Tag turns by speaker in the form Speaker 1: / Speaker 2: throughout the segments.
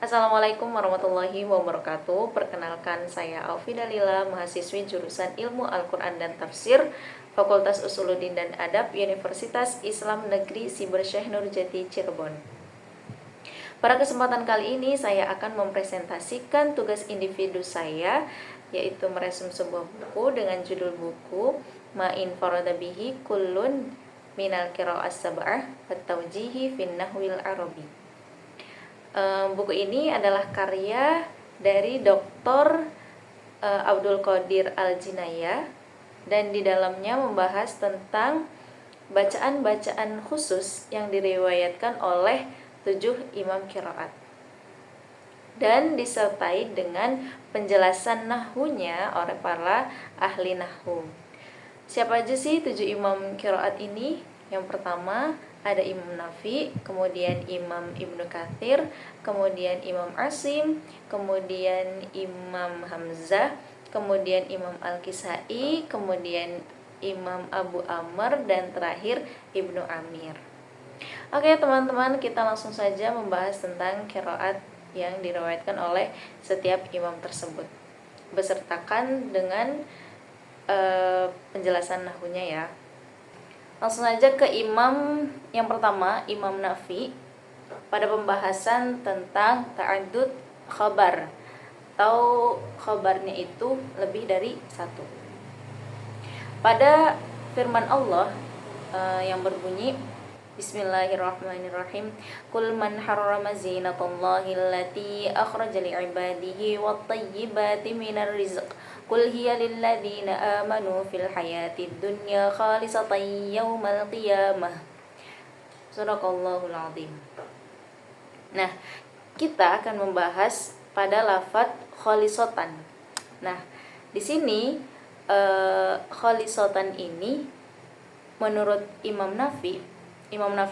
Speaker 1: Assalamualaikum warahmatullahi wabarakatuh. Perkenalkan, saya Aufi Dalila, mahasiswi jurusan Ilmu Al-Quran dan Tafsir, Fakultas Usuluddin dan Adab, Universitas Islam Negeri Siber Syekh Nurjati, Cirebon. Pada kesempatan kali ini saya akan mempresentasikan tugas individu saya, yaitu meresum sebuah buku dengan judul buku Ma'in Faradabihi Kullun Minal Qira'as Sab'ah At-Tawjihi Fin Nahwil Arabi. Buku ini adalah karya dari Dr. Abdul Qadir Al-Jinayah, dan di dalamnya membahas tentang bacaan-bacaan khusus yang diriwayatkan oleh 7 imam qiraat, dan disertai dengan penjelasan nahwunya oleh para ahli nahwu. Siapa aja sih 7 imam qiraat ini? Yang pertama ada Imam Nafi, kemudian Imam Ibnu Katsir, kemudian Imam Asim, kemudian Imam Hamzah, kemudian Imam Al-Kisai, kemudian Imam Abu Amr, dan terakhir Ibnu Amir. Oke teman-teman, kita langsung saja membahas tentang qiraat yang diriwayatkan oleh setiap imam tersebut, besertakan dengan penjelasan nahwunya ya. Langsung aja ke imam yang pertama, Imam Nafi, pada pembahasan tentang ta'addud khabar atau khabarnya itu lebih dari satu. Pada firman Allah yang berbunyi Bismillahirrahmanirrahim. Qul man harrama zinatallahi allati akhraja li'ibadihi wat-tayyibati minar rizq. Qul hiya lilladzina amanu fil hayatid dunya khalisatan yaumal qiyamah. Sadaqallahul azim. Nah, kita akan membahas pada lafaz khalisatan. Nah, di sini khalisatan ini menurut Imam Nafi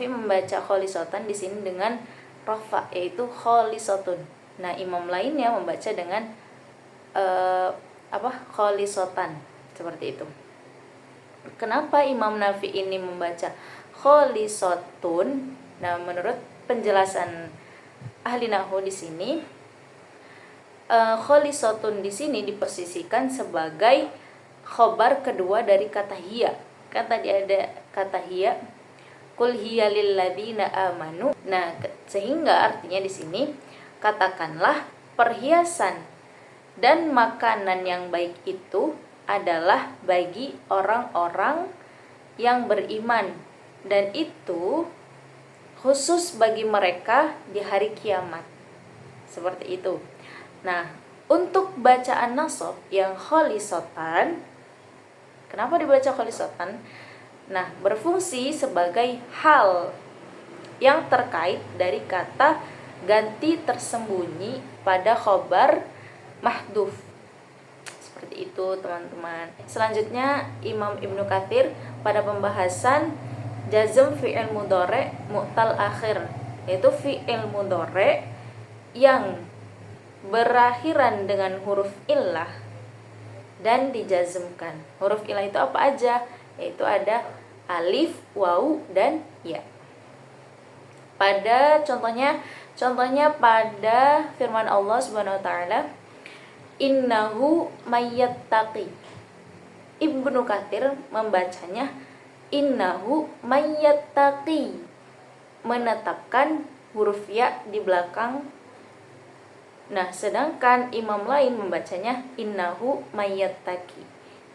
Speaker 1: membaca khalisatan di sini dengan rafa, yaitu khalisatun. Nah, imam lainnya membaca dengan khalisatan, seperti itu. Kenapa Imam Nafi ini membaca khalisatun? Nah, menurut penjelasan ahli nahwu di sini, khalisatun di sini diposisikan sebagai khobar kedua dari kata hiya. Kan tadi ada kata hiya, Qul hiya lilladzina amanu. Nah, sehingga artinya di sini katakanlah perhiasan dan makanan yang baik itu adalah bagi orang-orang yang beriman, dan itu khusus bagi mereka di hari kiamat. Seperti itu. Nah, untuk bacaan nasab yang khalisatan, kenapa dibaca khalisatan? Nah, berfungsi sebagai hal yang terkait dari kata ganti tersembunyi pada khobar mahdhuf. Seperti itu, teman-teman. Selanjutnya, Imam Ibnu Katsir pada pembahasan jazm fi'il mudhari' mu'tal akhir, yaitu fi'il mudhari' yang berakhiran dengan huruf illah dan dijazmkan. Huruf illah itu apa aja? Yaitu ada alif, waw, dan ya. Pada contohnya pada firman Allah Subhanahu wa taala, innahu mayyattaqi. Ibnu Katsir membacanya innahu mayyattaqi, menetapkan huruf ya di belakang. Nah, sedangkan imam lain membacanya innahu mayyattaqi,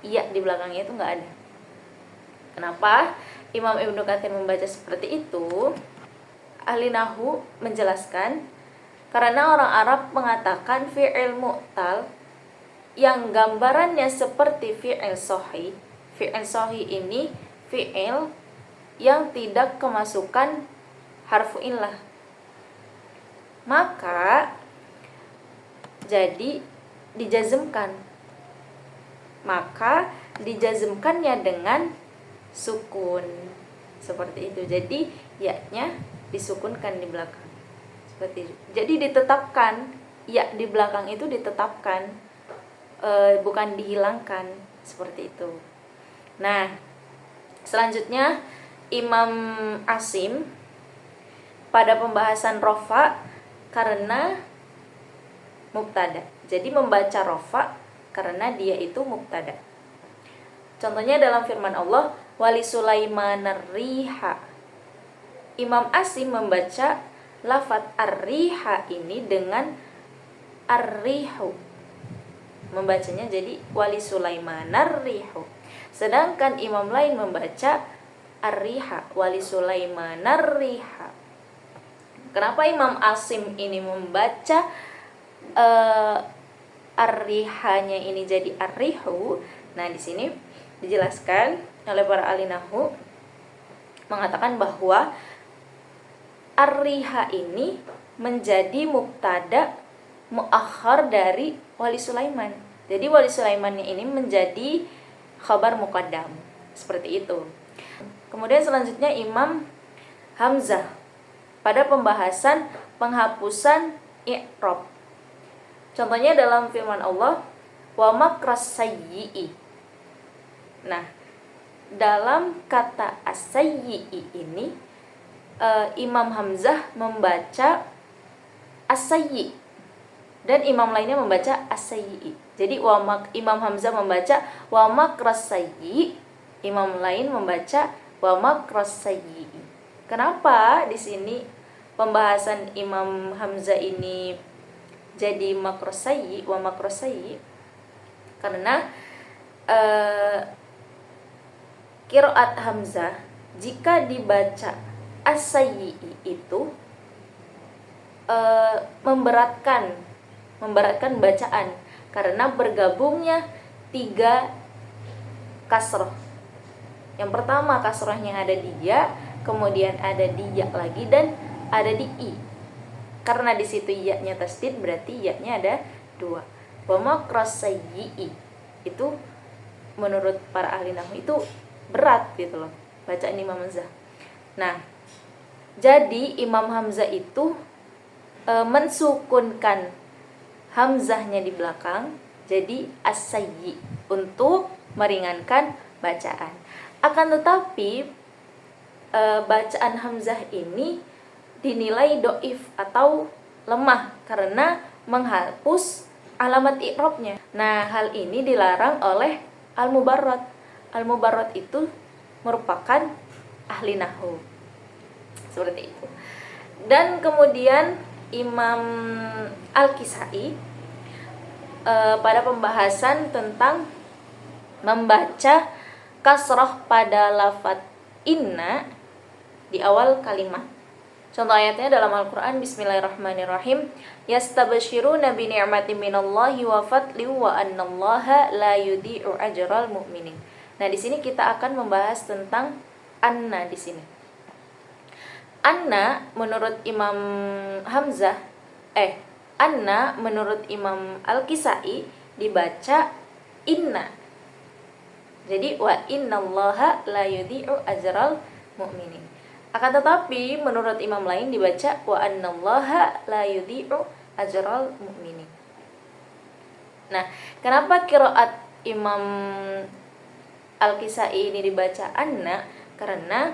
Speaker 1: ya di belakangnya itu enggak ada. Kenapa Imam Ibnu Katsir membaca seperti itu? Ahli nahwu menjelaskan, karena orang Arab mengatakan fi'il mu'tal yang gambarannya seperti fi'il sahih. Fi'il sahih ini fi'il yang tidak kemasukan harfu illah. Maka jadi dijazmkan. Maka dijazmkannya dengan sukun, seperti itu. Jadi ya-nya disukunkan di belakang, seperti itu. Jadi ditetapkan, ya di belakang itu ditetapkan, bukan dihilangkan, seperti itu. Nah, selanjutnya Imam Asim pada pembahasan rofa, karena mubtada. Jadi membaca rofa karena dia itu mubtada. Contohnya dalam firman Allah, wali Sulaiman riha. Imam Asim membaca lafaz ar-riha ini dengan ar-rihu. Membacanya jadi wali Sulaiman rihu. Sedangkan imam lain membaca ar-riha, wali Sulaiman riha. Kenapa Imam Asim ini membaca ar-rihanya ini jadi ar-rihu? Nah, di sini dijelaskan oleh para ahli nahwu mengatakan bahwa ar-riha ini menjadi mubtada muakhar dari wali Sulaiman. Jadi wali Sulaimannya ini menjadi khabar muqaddam. Seperti itu. Kemudian selanjutnya Imam Hamzah pada pembahasan penghapusan i'rab. Contohnya dalam firman Allah, wa makras sayyi'i. Nah, dalam kata as-sayyi'i ini Imam Hamzah membaca as-sayyi dan imam lainnya membaca as-sayyi. Jadi Imam Hamzah membaca wa makras sayyi, imam lain membaca wa makras sayyi. Kenapa di sini pembahasan Imam Hamzah ini jadi makras sayyi wa makras sayyi? Karena qiraat Hamzah jika dibaca as-sayyi itu memberatkan bacaan karena bergabungnya 3 kasroh. Yang pertama kasrohnya ada di ya, kemudian ada di ya lagi, dan ada di i. Karena di situ ya-nya tasdid, berarti ya-nya ada 2. Wa makras sayyi itu menurut para ahli nahwu itu berat gitu loh bacaan Imam Hamzah. Nah, jadi Imam Hamzah itu mensukunkan hamzahnya di belakang jadi as-sayyi untuk meringankan bacaan. Akan tetapi bacaan hamzah ini dinilai doif atau lemah karena menghapus alamat i'rabnya. Nah, hal ini dilarang oleh al-mubarrad. Al-mubarrad itu merupakan ahli nahwu. Seperti itu. Dan kemudian Imam Al-Kisai pada pembahasan tentang membaca kasroh pada lafaz inna di awal kalimat. Contoh ayatnya dalam Al-Quran, Bismillahirrahmanirrahim, yastabshiruna bi ni'matin minallahi wa fadlin wa annallaha la yudhi'u ajral mu'minin. Nah, di sini kita akan membahas tentang anna di sini. Anna menurut Imam Hamzah Anna menurut Imam Al-Kisai dibaca inna. Jadi wa innallaha la yudhi'u ajral mu'minin. Akan tetapi menurut imam lain dibaca wa annallaha la yudhi'u ajral mu'minin. Nah, kenapa qiraat Imam Al-Kisai ini dibaca anna? Karena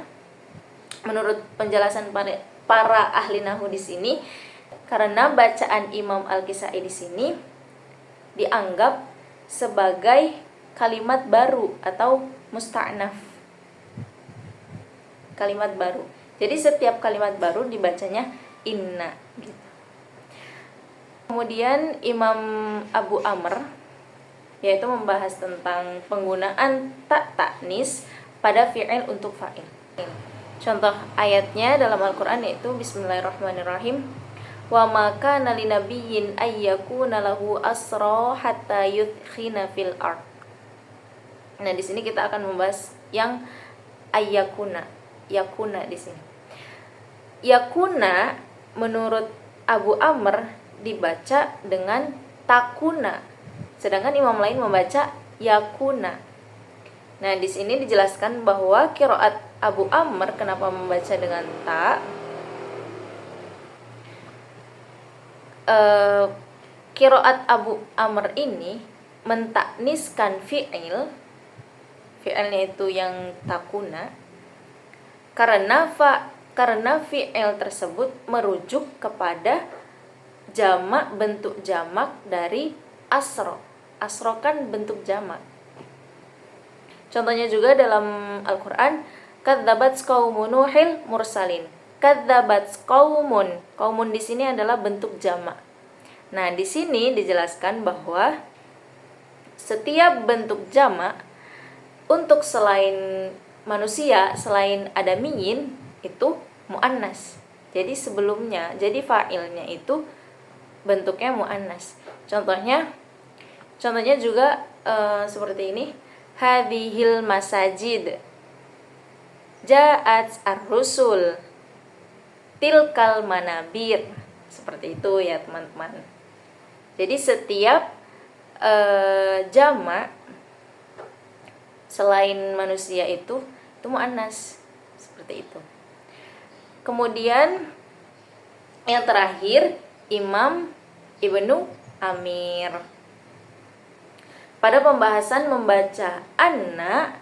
Speaker 1: menurut penjelasan para ahli nahwu di sini, karena bacaan Imam Al-Kisai di sini dianggap sebagai kalimat baru atau musta'naf. Kalimat baru. Jadi setiap kalimat baru dibacanya inna gitu. Kemudian Imam Abu Amr yaitu membahas tentang penggunaan tak ta'nis pada fi'il untuk fa'il. Contoh ayatnya dalam Al-Qur'an yaitu Bismillahirrahmanirrahim. Wa ma kana linabiyyin ayyakuna lahu asra hatta yudkhina fil ard. Nah, di sini kita akan membahas yang ayyakuna, yakuna di sini. Yakuna menurut Abu Amr dibaca dengan takuna, sedangkan imam lain membaca yakuna. Nah, di sini dijelaskan bahwa qiraat Abu Amr kenapa membaca dengan ta. Qiraat Abu Amr ini mentakniskan fi'ilnya itu yang takuna karena fi'il tersebut merujuk kepada jamak, bentuk jamak dari asro. Asro kan bentuk jamak. Contohnya juga dalam Al-Quran, kadzabat qaumun Nuhil mursalin. Kadzabat qaumun. Qaumun di sini adalah bentuk jamak. Nah, di sini dijelaskan bahwa setiap bentuk jamak untuk selain manusia, selain adamiyin itu muannas. Jadi sebelumnya, jadi fa'ilnya itu bentuknya muannas. Contohnya juga seperti ini. Hadhil masajid ja'at ar-rusul tilkal manabir. Seperti itu ya teman-teman. Jadi setiap jamak selain manusia itu muannas. Seperti itu. Kemudian yang terakhir Imam Ibnu Amir. Pada pembahasan membaca anna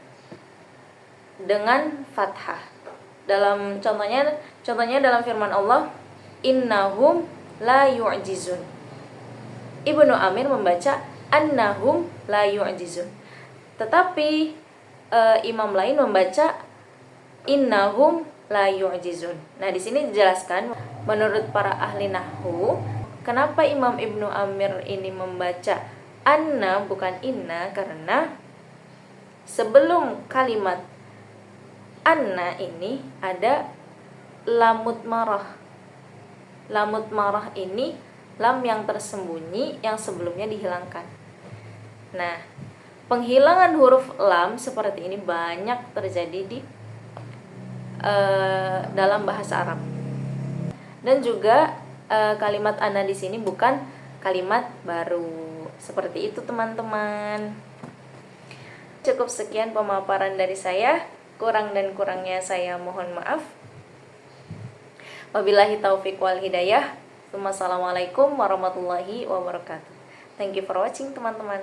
Speaker 1: dengan fathah. Dalam contohnya dalam firman Allah, innahum la yu'jizun. Ibnu Amir membaca annahum la yu'jizun. Tetapi imam lain membaca innahum la yu'jizun. Nah, di sini dijelaskan menurut para ahli nahwu, kenapa Imam Ibnu Amir ini membaca anna bukan inna, karena sebelum kalimat anna ini ada lamut marah. Lamut marah ini lam yang tersembunyi yang sebelumnya dihilangkan. Nah, penghilangan huruf lam seperti ini banyak terjadi di dalam bahasa Arab. Dan juga kalimat anna di sini bukan kalimat baru. Seperti itu teman-teman. Cukup sekian pemaparan dari saya. Kurang dan kurangnya saya mohon maaf. Wabillahi taufiq wal hidayah. Wassalamualaikum warahmatullahi wabarakatuh. Thank you for watching teman-teman.